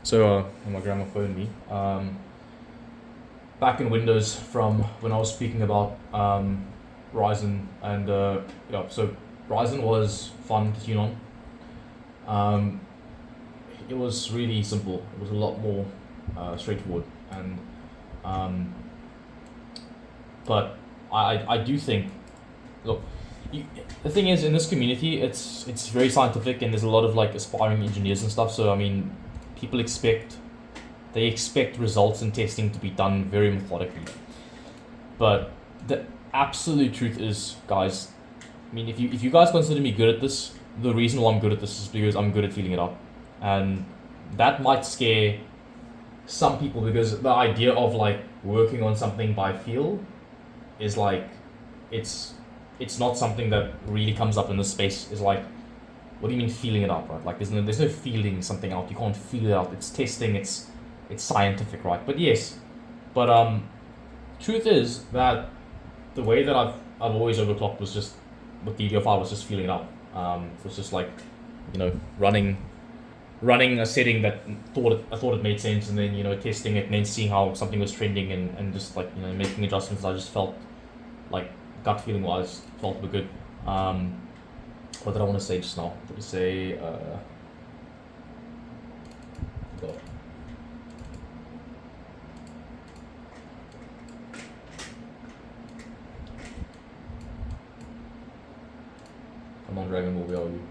So my grandma phoned me back in Windows from when I was speaking about Ryzen, and yeah, so Ryzen was fun to tune on. It was really simple. It was a lot more straightforward, and um, but I do think, look, the thing is, in this community, it's very scientific, and there's a lot of like aspiring engineers and stuff. So I mean, people expect results in testing to be done very methodically. But the absolute truth is, guys, I mean, if you guys consider me good at this, the reason why I'm good at this is because I'm good at feeling it out, and that might scare some people because the idea of like working on something by feel is like it's not something that really comes up in this space. Is like, what do you mean feeling it out, right? Like there's no feeling something out. You can't feel it out. It's testing. It's scientific, right? But yes, but truth is that the way that I've always overclocked was just with DDR5 was just feeling it out. It was just like, running a setting that I thought it made sense, and then testing it and then seeing how something was trending, and just like making adjustments. I just felt like gut feeling wise felt good. What did I want to say just now? Did I say God. Come on, Dragon Ball, where are you?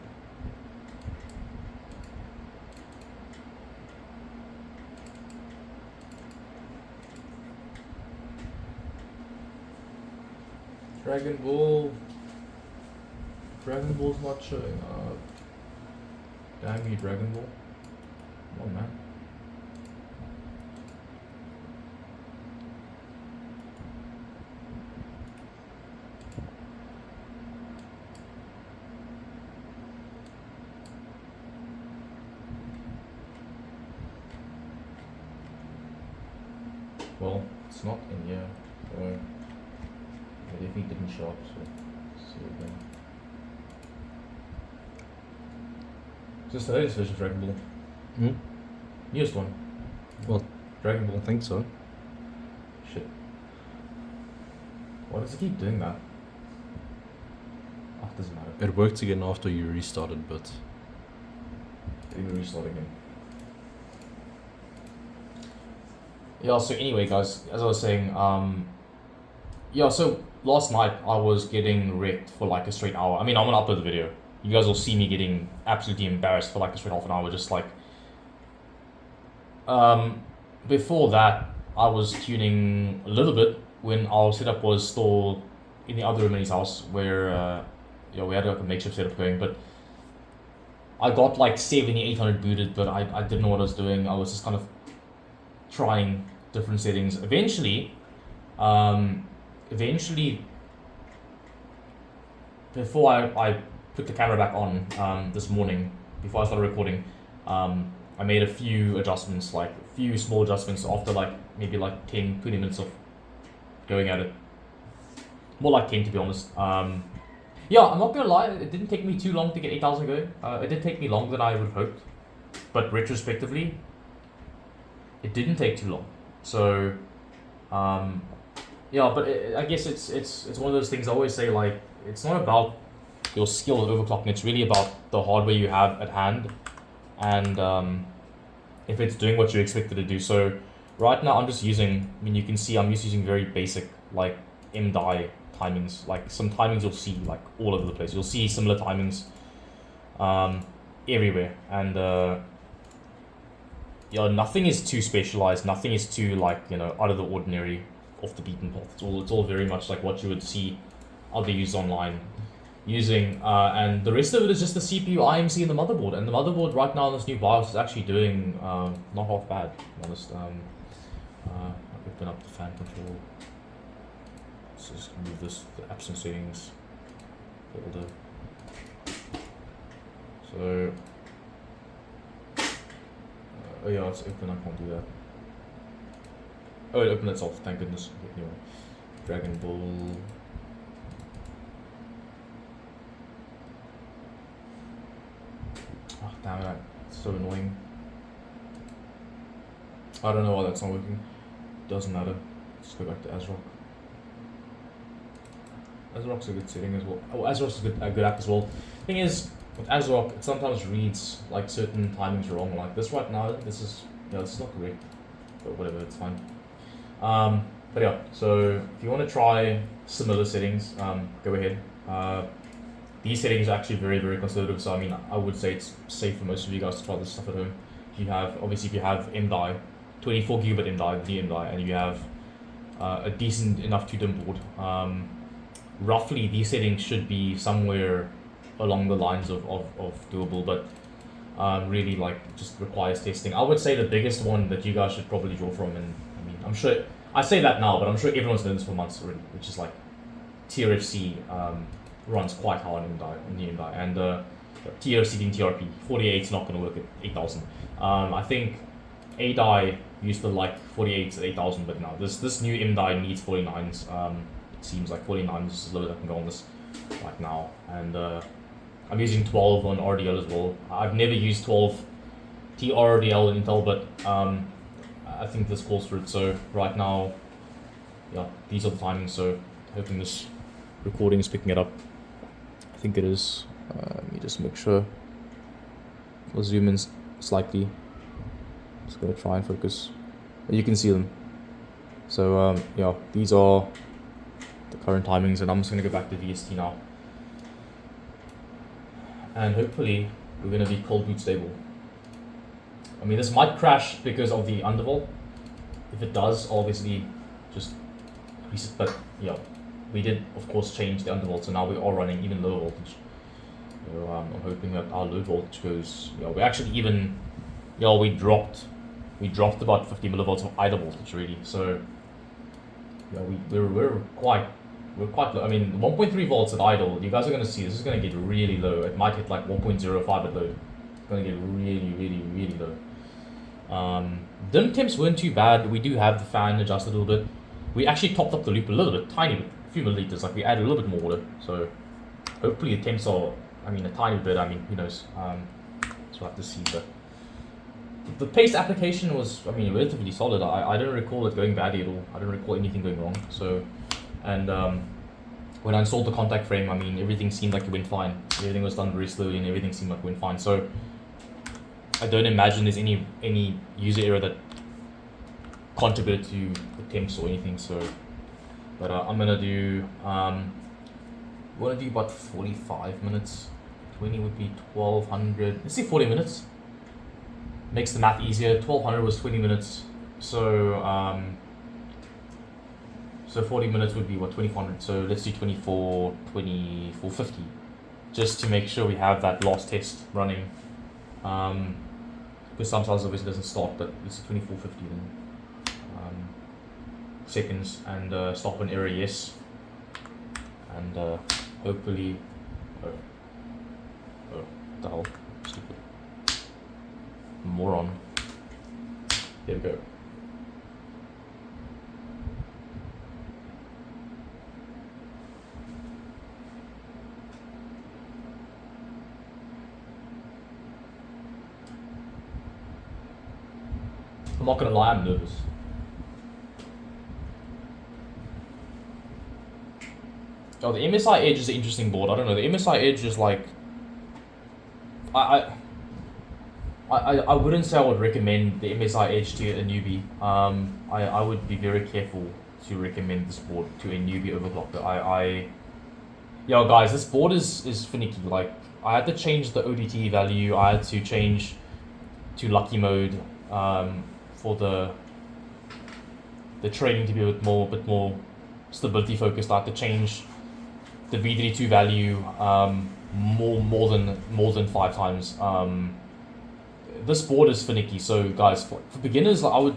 Dragon Ball. Dragon Ball's not showing up. Damn you, Dragon Ball. Come on, man. Well, it's not in here, so it definitely didn't show up, so let's see it again. Is this the latest version of Dragon Ball? Newest one? Well, Dragon Ball. I think so. Shit. Why does it keep doing that? Oh, it doesn't matter. It worked again after you restarted, but Let me restart again. Yeah, so anyway, guys, as I was saying, yeah, so last night I was getting wrecked for like a straight hour. I mean, I'm gonna upload the video. You guys will see me getting absolutely embarrassed for like a straight half an hour, just like, before that, I was tuning a little bit when our setup was still in the other room in his house, where we had like a makeshift setup going, but I got like 7800 booted, but I didn't know what I was doing. I was just kind of trying different settings. Eventually, before I put the camera back on this morning, before I started recording, I made a few adjustments, like a few small adjustments after like maybe like 10, 20 minutes of going at it. More like 10 to be honest. Yeah, I'm not gonna lie, it didn't take me too long to get 8000 going. It did take me longer than I would have hoped, but retrospectively, it didn't take too long. So, yeah, but I guess it's one of those things I always say, like, it's not about your skill at overclocking, it's really about the hardware you have at hand, and if it's doing what you expect it to do. So right now I'm just using, I mean, you can see I'm just using very basic like MDI timings. Like some timings you'll see like all over the place. You'll see similar timings everywhere, and yeah, nothing is too specialized, nothing is too like, out of the ordinary, off the beaten path. It's all very much like what you would see other users online using, and the rest of it is just the CPU, IMC, and the motherboard. And the motherboard right now in this new BIOS is actually doing not half bad, to be honest. I'll open up the fan control. So just move this, the absence settings folder. So, oh yeah, it's open, I can't do that. Oh, it opened itself, thank goodness. Anyway, Dragon Ball. Oh, damn it, that's so annoying. I don't know why that's not working. Doesn't matter. Let's go back to ASRock. ASRock's a good setting as well. Oh, ASRock's a good app as well. Thing is, with ASRock, it sometimes reads like certain timings wrong. Like this right now, this is this is not correct. But whatever, it's fine. But yeah, so if you want to try similar settings, go ahead. These settings are actually very, very conservative. So I mean, I would say it's safe for most of you guys to try this stuff at home. If you have MDI, 24 gigabit MDI, the MDI, and you have a decent enough 2DIMM board, roughly these settings should be somewhere along the lines of doable, but really like just requires testing. I would say the biggest one that you guys should probably draw from, and I mean, I'm sure I say that now, but I'm sure everyone's known this for months already, which is like TRFC runs quite hard in the MDI, and TRFC being TRP 48 is not going to work at 8000. I think ADI used to like 48s at 8000, but now this new MDI needs 49s. It seems like 49 is as low as I can go on this right now, and I'm using 12 on RDL as well. I've never used 12 TRDL in Intel, but I think this calls for it. So right now, yeah, these are the timings. So hoping this recording is picking it up. I think it is. Let me just make sure. I'll zoom in slightly. Just gonna try and focus. You can see them. So yeah, these are the current timings, and I'm just gonna go back to VST now. And hopefully we're gonna be cold boot stable. I mean, this might crash because of the undervolt. If it does, obviously just increase it. But yeah, we did of course change the undervolt, so now we are running even lower voltage. So I'm hoping that our low voltage goes. Yeah, we actually even we dropped about 50 millivolts of idle voltage really. So yeah, we're quite low. I mean, 1.3 volts at idle. You guys are gonna see this is gonna get really low. It might hit like 1.05 at load. It's gonna get really low. DIMM temps weren't too bad. We do have the fan adjusted a little bit. We actually topped up the loop a little bit, tiny bit, a few milliliters. Like we added a little bit more water. So hopefully the temps are, I mean, a tiny bit. I mean, who knows? So we'll have to see. But the paste application was, I mean, relatively solid. I don't recall it going badly at all. I don't recall anything going wrong. So, and when I installed the contact frame, I mean, everything seemed like it went fine. Everything was done very slowly, and everything seemed like it went fine. So I don't imagine there's any user error that contributed to the temps or anything. So, but I'm gonna do about 45 minutes. 20 would be 1200. Let's say 40 minutes. Makes the math easier. 1200 was 20 minutes. So so 40 minutes would be what, 2400. So let's do 2450, just to make sure we have that last test running. Because sometimes obviously it doesn't start, but it's 2450 then. Seconds, and stop an error, yes. And hopefully, what the hell, stupid moron. There we go. I'm not gonna lie, I'm nervous. Oh, the MSI Edge is an interesting board. I don't know. The MSI Edge is like, I wouldn't say I would recommend the MSI Edge to a newbie. I would be very careful to recommend this board to a newbie overclocker. Yeah, guys, this board is finicky. Like, I had to change the ODT value. I had to change to lucky mode for the training to be a bit more stability focused. I had to change the V32 value more than 5 times. This board is finicky, so guys, for beginners, I'm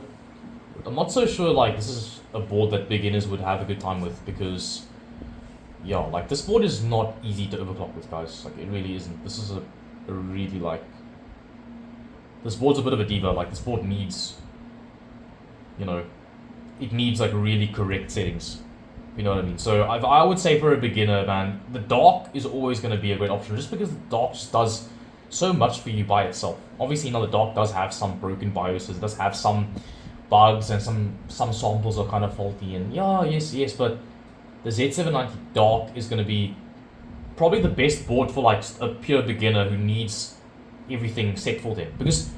not so sure like this is a board that beginners would have a good time with, because yeah, like this board is not easy to overclock with, guys. Like, it really isn't. This is a really, like, this board's a bit of a diva. Like, this board needs, it needs like really correct settings. You know what I mean? So I would say for a beginner, man, the dark is always going to be a great option, just because the dark just does so much for you by itself. Obviously, the dark does have some broken BIOSes, it does have some bugs and some samples are kind of faulty, and yeah, yes, but the Z790 Dark is going to be probably the best board for like a pure beginner who needs everything set for them, because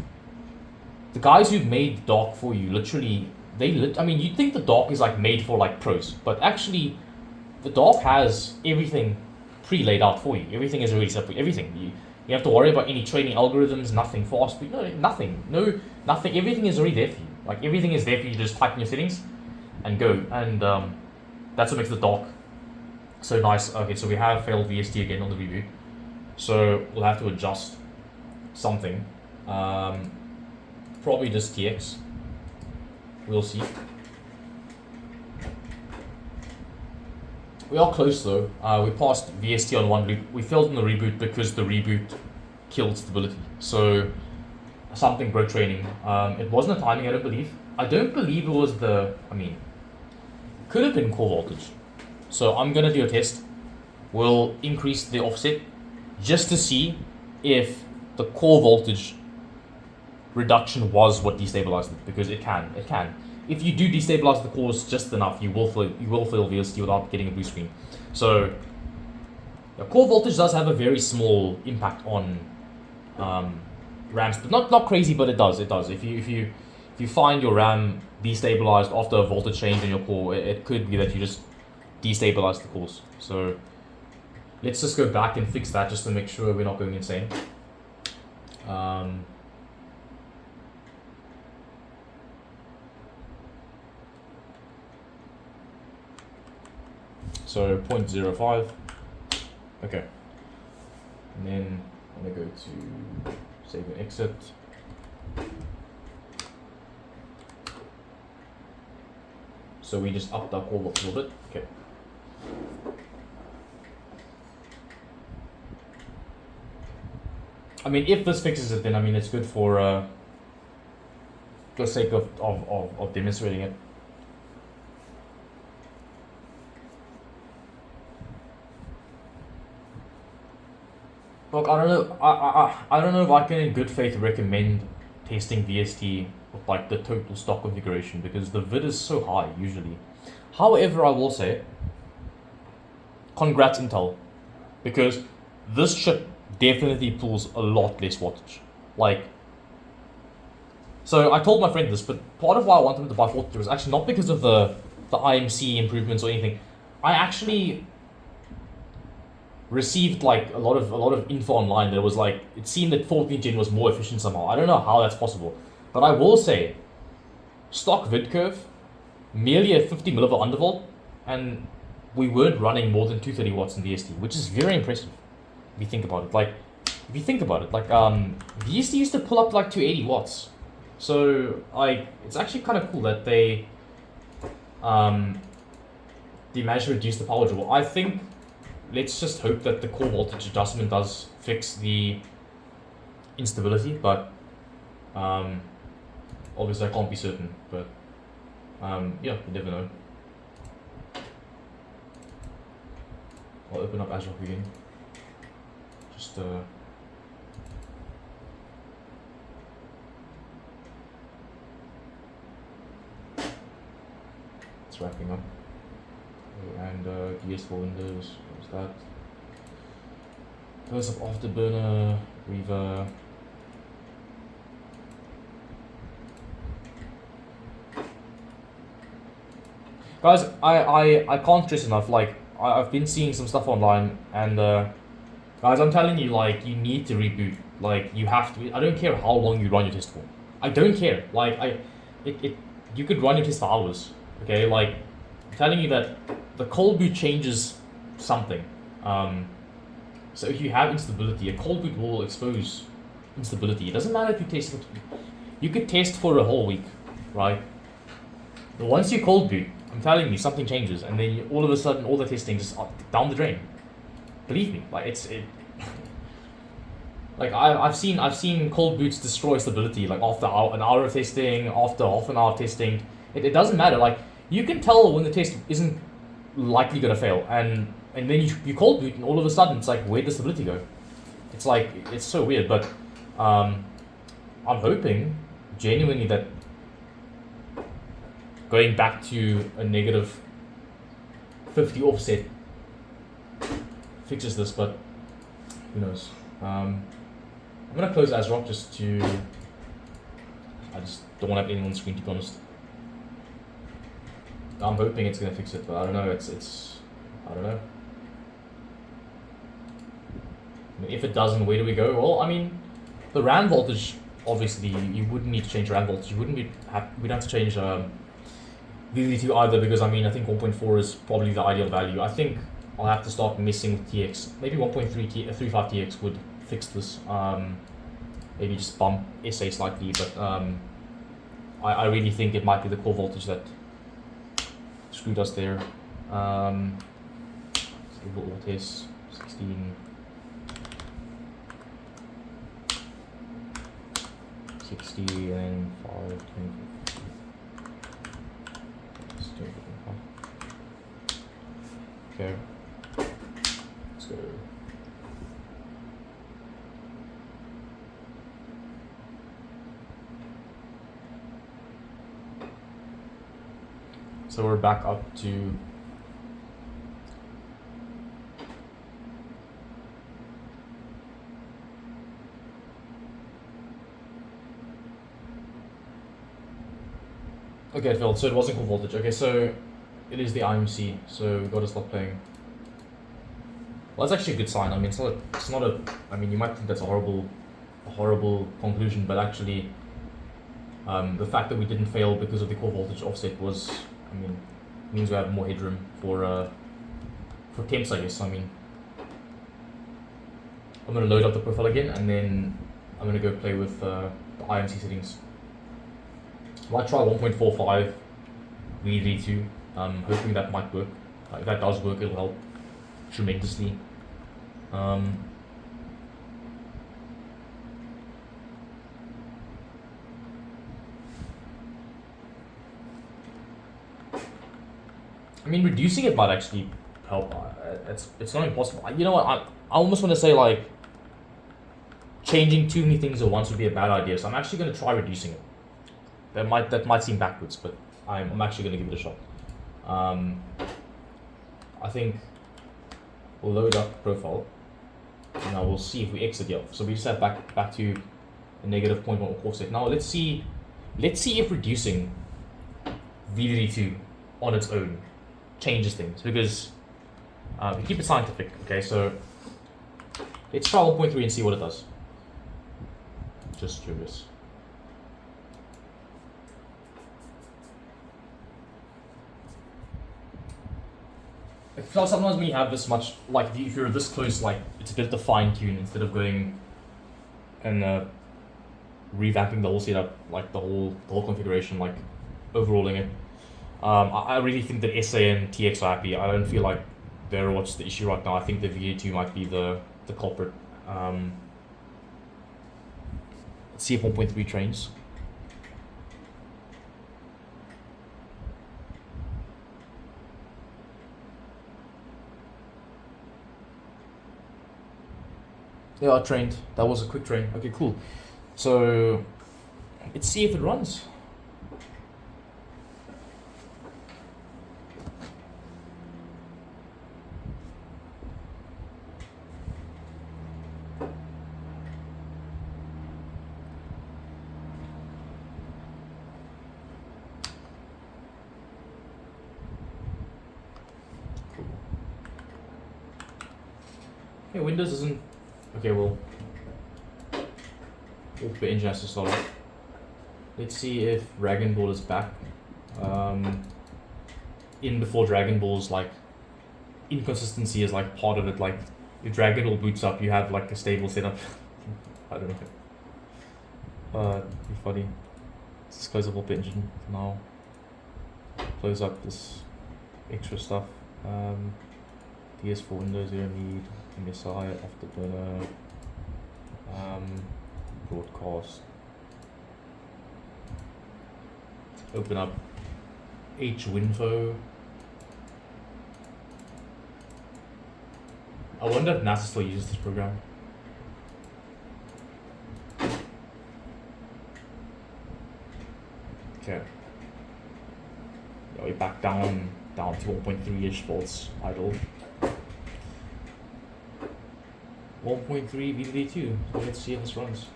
the guys who made Dark for you literally I mean, you'd think the Dark is like made for like pros, but actually the Dark has everything pre-laid out for you. Everything is already separate. Everything you have to worry about any training algorithms, nothing fast, nothing. Everything is already there for you. Like everything is there for you. You just type in your settings and go, and that's what makes the Dark so nice. Okay, so we have failed VST again on the reboot, so we'll have to adjust something. Probably just TX. We'll see. We are close though. We passed VST on one loop. We failed in the reboot because the reboot killed stability. So something broke training. It wasn't a timing, I don't believe. I don't believe it was could have been core voltage. So I'm gonna do a test. We'll increase the offset just to see if the core voltage reduction was what destabilized it, because it can. If you do destabilize the cores just enough, you will fail VST without getting a blue screen. So the core voltage does have a very small impact on RAMs, but not crazy, but it does. If you find your RAM destabilized after a voltage change in your core, it could be that you just destabilize the cores. So let's just go back and fix that just to make sure we're not going insane. So 0.05, okay, and then I'm gonna go to save and exit. So we just upped our core voltage a little bit, okay. I mean, if this fixes it, then I mean it's good for the sake of demonstrating it. Look, I don't know. I don't know if I can in good faith recommend testing VST with like the total stock configuration, because the vid is so high usually. However, I will say, congrats Intel, because this chip definitely pulls a lot less wattage. Like, so I told my friend this, but part of why I wanted him to buy 40 was actually not because of the IMC improvements or anything. I actually received like a lot of info online that was like, it seemed that 14th gen was more efficient somehow. I don't know how that's possible, but I will say, stock vid curve, merely a 50 millivolt undervolt, and we weren't running more than 230 watts in VST, which is very impressive. If you think about it, like VST used to pull up like 280 watts, so like it's actually kind of cool that they managed to reduce the power draw. I think, let's just hope that the core voltage adjustment does fix the instability, but obviously I can't be certain, but yeah, you never know. I'll open up Azure again. Just it's wrapping up. And DS4 Windows, what's that? Close up Afterburner, Reaver. Guys, I can't stress enough, like, I've been seeing some stuff online, and guys, I'm telling you, like, you need to reboot. Like, you have to. I don't care how long you run your test for. I don't care. Like, you could run your test for hours, okay? Like, I'm telling you that the cold boot changes something. So if you have instability, a cold boot will expose instability. It doesn't matter if you test it. You could test for a whole week, right? But once you cold boot, I'm telling you, something changes, and then all of a sudden, all the testing just down the drain. Believe me, like like I've seen cold boots destroy stability, like after an hour of testing, after half an hour of testing. It doesn't matter. Like, you can tell when the test isn't likely gonna fail, and then you cold boot, and all of a sudden it's like, where'd the stability go? It's like, it's so weird. But I'm hoping genuinely that going back to a negative 50 offset fixes this, but who knows. I'm gonna close ASRock just to, I just don't want to have anyone on screen, to be honest. I'm hoping it's gonna fix it, but I don't know. I don't know. I mean, if it doesn't, where do we go? Well, I mean, the RAM voltage, obviously, you wouldn't need to change RAM voltage. You we'd have to change VDD2 either, because I mean, I think 1.4 is probably the ideal value. I think I'll have to start messing with TX. Maybe 1.35 TX would fix this. Maybe just bump SA slightly, but I really think it might be the core voltage that screwed us there. Stable alt test 16. 60 and 5, 20. Okay. Let's go. So we're back up to okay, it failed, so it wasn't core voltage. Okay, so it is the IMC, so we've got to stop playing. Well, that's actually a good sign. I mean, it's not a, I mean, you might think that's a horrible conclusion, but actually, the fact that we didn't fail because of the core voltage offset was, I mean, means we have more headroom for temps, I guess. I mean, I'm gonna load up the profile again, and then I'm gonna go play with the IMC settings. I might try 1.45 VD2, hoping that might work. If that does work, it'll help tremendously. I mean, reducing it might actually help. It's not impossible. You know what? I almost want to say, like, changing too many things at once would be a bad idea. So I'm actually going to try reducing it. That might seem backwards, but I'm actually going to give it a shot. I think we'll load up the profile. Now we'll see if we exit here. So we just have back to a negative 0.1 offset. Now let's see if reducing VDD2 on its own changes things, because we keep it scientific. Okay, so let's try 1.3 and see what it does. Just curious. Sometimes when you have this much, like if you're this close, like it's a bit to fine tune instead of going and revamping the whole setup, like the whole configuration, like overhauling it. I really think that SA and TX are happy. I don't feel like they're what's the issue right now. I think the VA2 might be the culprit. Let's see if 1.3 trains. Yeah, I trained. That was a quick train. Okay, cool. So let's see if it runs. Okay, Windows isn't. Okay, well, the engine has to start up. Let's see if Dragon Ball is back. In before Dragon Ball's like inconsistency is like part of it. Like if Dragon Ball boots up, you have like a stable setup. I don't know. It'd be funny. Let's just close up Warp Engine for now. Close up this extra stuff. PS4 Windows, you don't need MSI, Afterburner, broadcast. Open up HWinfo. I wonder if NASA still uses this program. Okay. we're back down to 1.3-ish volts idle. 1.3 VVD2. So let's see if this runs.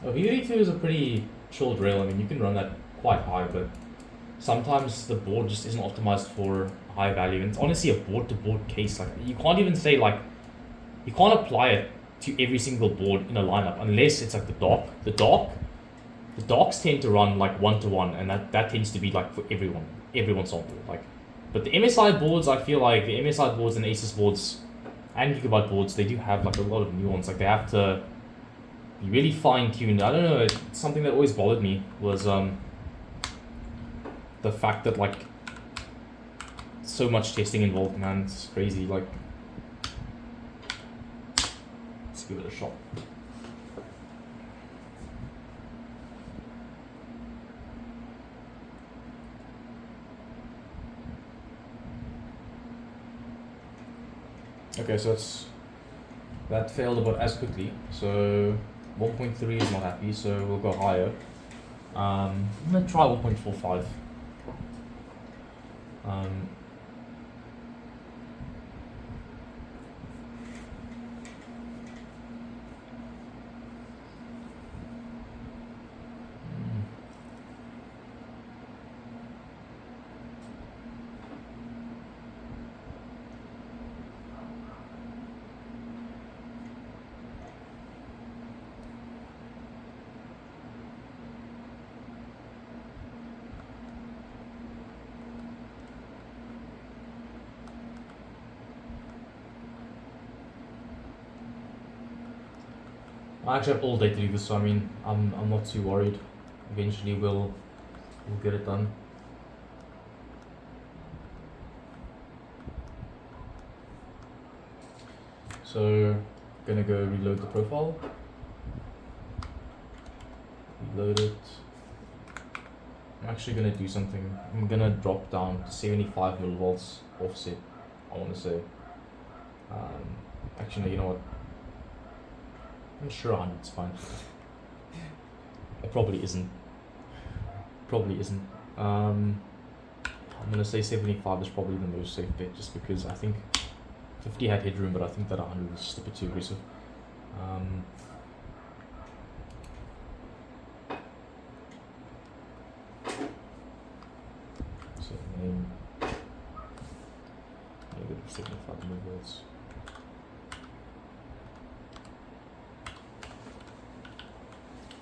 VVD2 is a pretty chilled rail. I mean, you can run that quite high, but sometimes the board just isn't optimized for high value. And it's honestly a board-to-board case. Like, you can't even say, like, you can't apply it to every single board in a lineup unless it's like the dock. The docks tend to run like 1-to-1, and that tends to be like for everyone's on board. Like, but the MSI boards, I feel like the MSI boards and Asus boards and Gigabyte boards, they do have like a lot of nuance. Like, they have to be really fine-tuned. I don't know, something that always bothered me was the fact that like so much testing involved, man. It's crazy. Like, let's give it a shot. Okay, so that failed about as quickly. So 1.3 is not happy, so we'll go higher. I'm gonna try 1.45. I actually have all day to do this, so I mean, I'm not too worried. Eventually, we'll get it done. So, gonna go reload the profile. Reload it. I'm actually gonna do something. I'm gonna drop down to 75 millivolts offset. I want to say. Actually, no, you know what? I'm sure 100's fine. It probably isn't. I'm gonna say 75 is probably the most safe bet, just because I think 50 had headroom, but I think that 100 was just a bit too aggressive. So name -75 millivolts.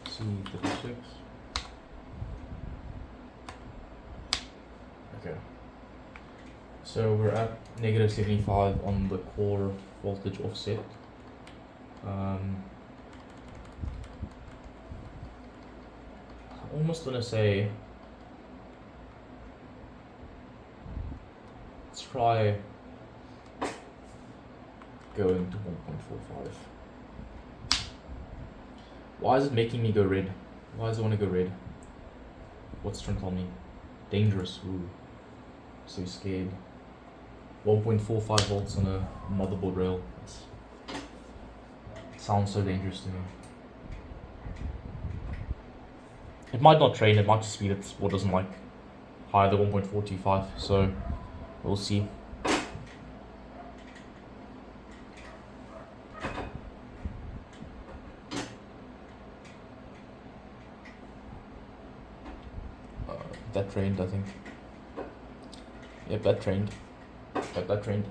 C36. Okay. So we're at -75 on the core voltage offset. I'm almost gonna say, let's try going to 1.45. Why is it making me go red? Why does it want to go red? What's trying to tell me? Dangerous. Ooh. So scared. 1.45 volts on a motherboard rail. It sounds so dangerous to me. It might not train, it might just be that this board doesn't like higher than 1.425, so we'll see. That trained, I think. Yep, that trained. Yep, that trained.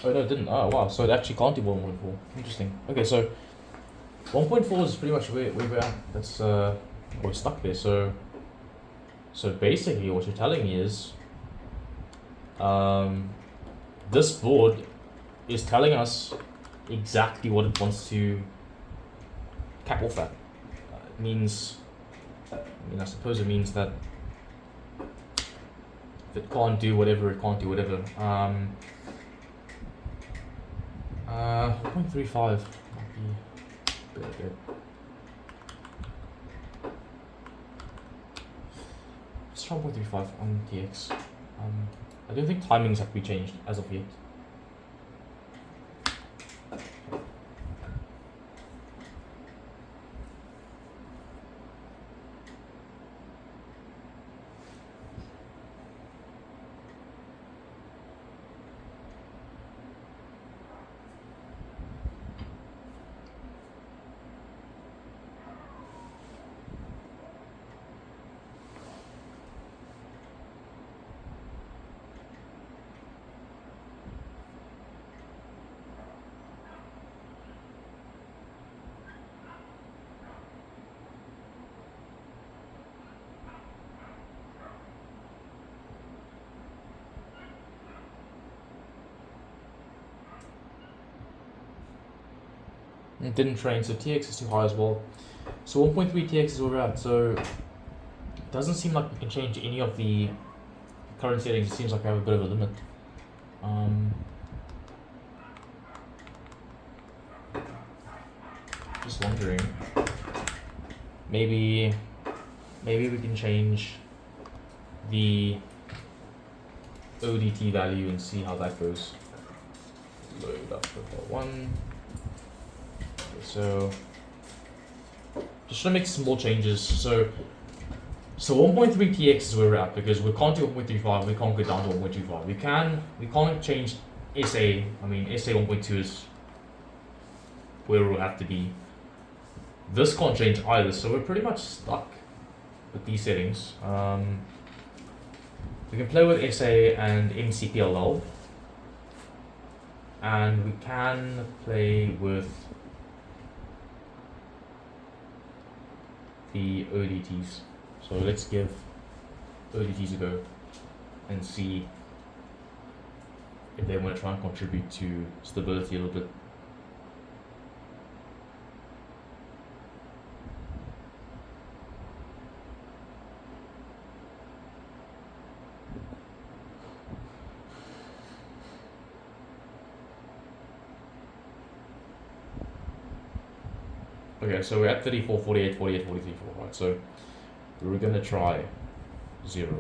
Oh no, it didn't. Oh wow, so it actually can't do 1.4. Interesting. Okay, so 1.4 is pretty much where we're at. That's we're stuck there. So basically, what you're telling me is, this board is telling us exactly what it wants to cap off at. It means, I suppose it means that if it can't do whatever, it can't do whatever. 1.35 might be better. Let's try 1.35 on TX. I don't think timings have to be changed as of yet. It didn't train, so TX is too high as well. So 1.3 TX is where we're at. So it doesn't seem like we can change any of the current settings. It seems like we have a bit of a limit. Just wondering, maybe we can change the ODT value and see how that goes. Load up profile 1. Okay, so just trying to make some more changes. So 1.3 TX is where we're at because we can't do 1.35. We can't go down to 1.25. We can't change SA. I mean SA 1.2 is where we'll have to be. This can't change either, so we're pretty much stuck with these settings. We can play with SA and MCPLL, and we can play with the ODTs. So let's give ODTs a go and see if they want to try and contribute to stability a little bit. Okay, so we're at 34, 48, 48, 43, right? So we're gonna try 0.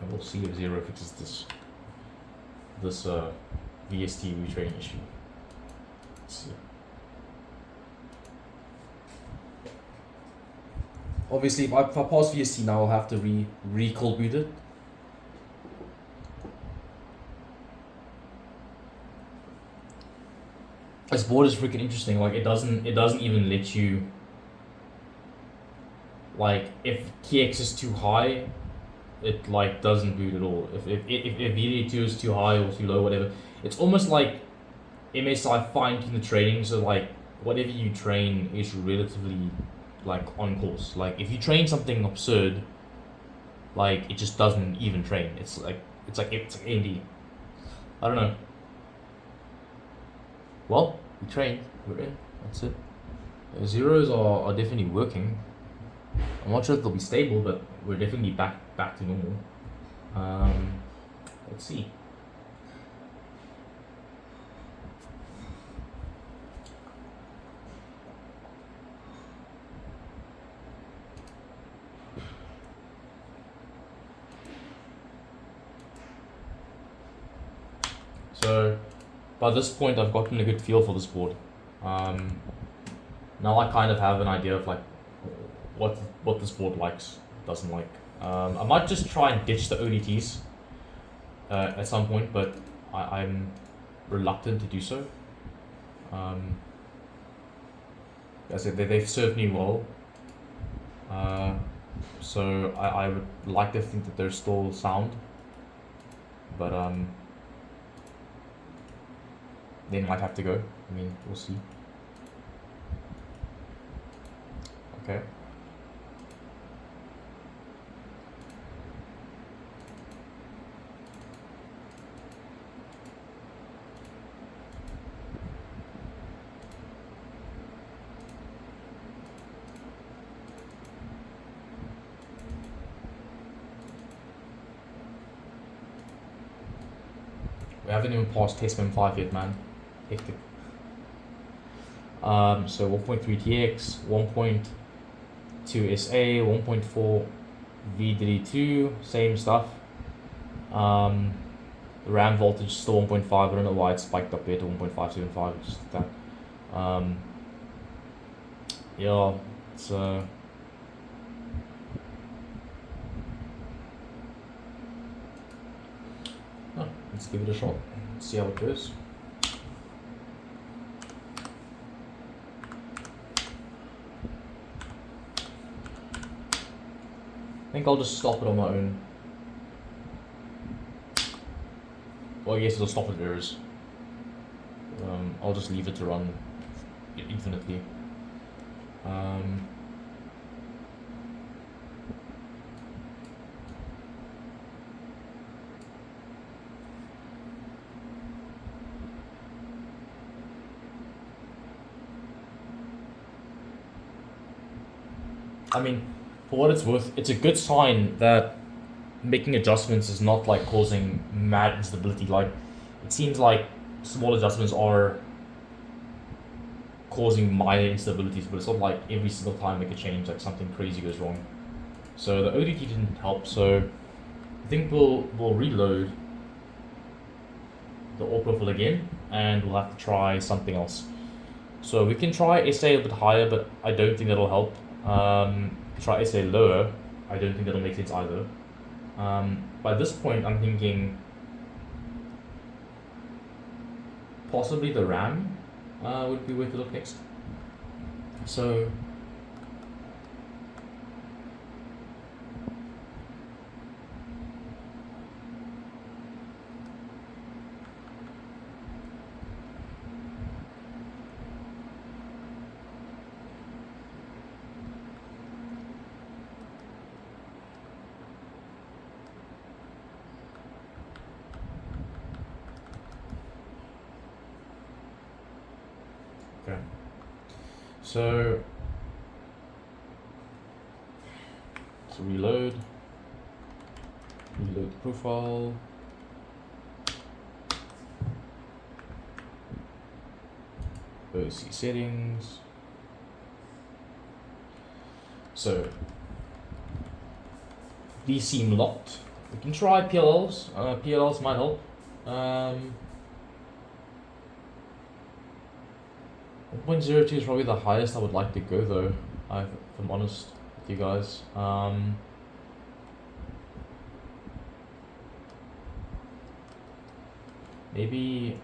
And we'll see if 0 fixes this VST retraining issue. Let's see. Obviously, if I pass VST now, I'll have to recall boot it. This board is freaking interesting. Like it doesn't even let you, like, if KX is too high, it like doesn't boot at all. If VD2 is too high or too low, whatever, it's almost like MSI fine-tune the training, so like whatever you train is relatively like on course. Like if you train something absurd, like it just doesn't even train. It's like AMD. I don't know. Well, we trained, we're in, that's it. The zeros are definitely working. I'm not sure if they'll be stable, but we're definitely back to normal. Let's see. So by this point, I've gotten a good feel for this board. Now I kind of have an idea of like what this board likes, doesn't like. I might just try and ditch the ODTs at some point, but I'm reluctant to do so. As I said, they've served me well. So I would like to think that they're still sound, but they might have to go. I mean, we'll see. Okay. We haven't even passed testman 5 yet, man. Hectic. So 1.3 TX, 1.2 SA, 1.4 VDD2, same stuff. The RAM voltage is still 1.5. I don't know why it spiked up here to 1.575. Just like that. Yeah, it's let's give it a shot. See how it goes. I think I'll just stop it on my own. Well, I guess it'll stop at errors. I'll just leave it to run infinitely. I mean, for what it's worth, it's a good sign that making adjustments is not like causing mad instability. Like, it seems like small adjustments are causing minor instabilities, but it's not like every single time I make a change, like something crazy goes wrong. So the ODT didn't help, so I think we'll reload the ore profile again, and we'll have to try something else. So we can try SA a bit higher, but I don't think that'll help. Try SA lower, I don't think that'll make sense either. By this point, I'm thinking possibly the RAM would be where to look next. So okay. So let's reload the profile. OC settings. So these seem locked. We can try PLLs. PLLs might help. 1.02 is probably the highest I would like to go though, if I'm honest with you guys. Maybe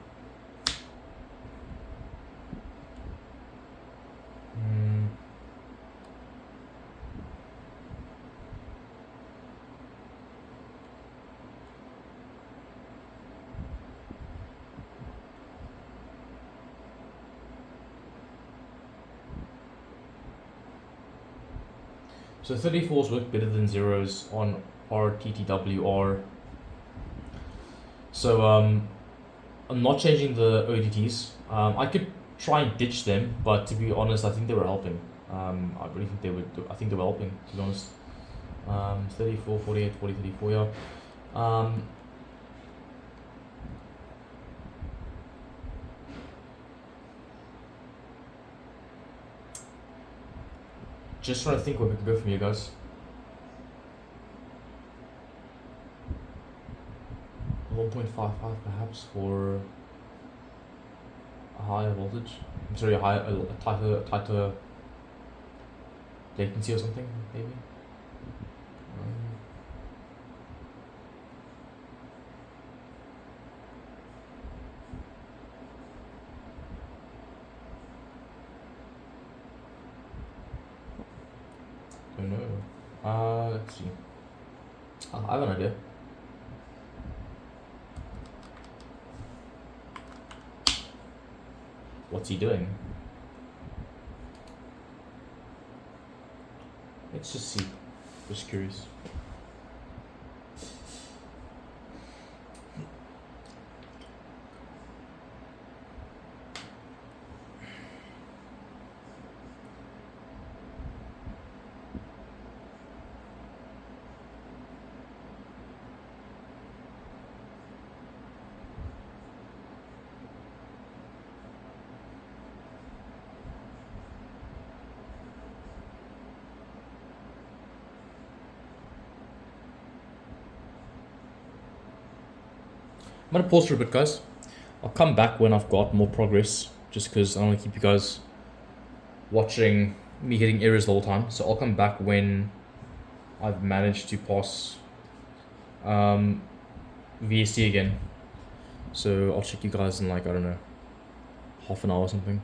so 34s work better than zeros on RTTWR. So I'm not changing the ODTs. I could try and ditch them, but to be honest, I think they were helping. I really think they would. I think they were helping, to be honest. 34, 48, 40, 34, yeah. Just trying to think where we can go from here, guys. 1.55 perhaps for a higher voltage. I'm sorry, a tighter latency or something, maybe. Don't know. Let's see. I have an idea. What's he doing? Let's just see. Just curious. I'm gonna pause for a bit, guys. I'll come back when I've got more progress, just because I don't want to keep you guys watching me hitting errors the whole time. So I'll come back when I've managed to pass VST again. So I'll check you guys in like, I don't know, half an hour or something.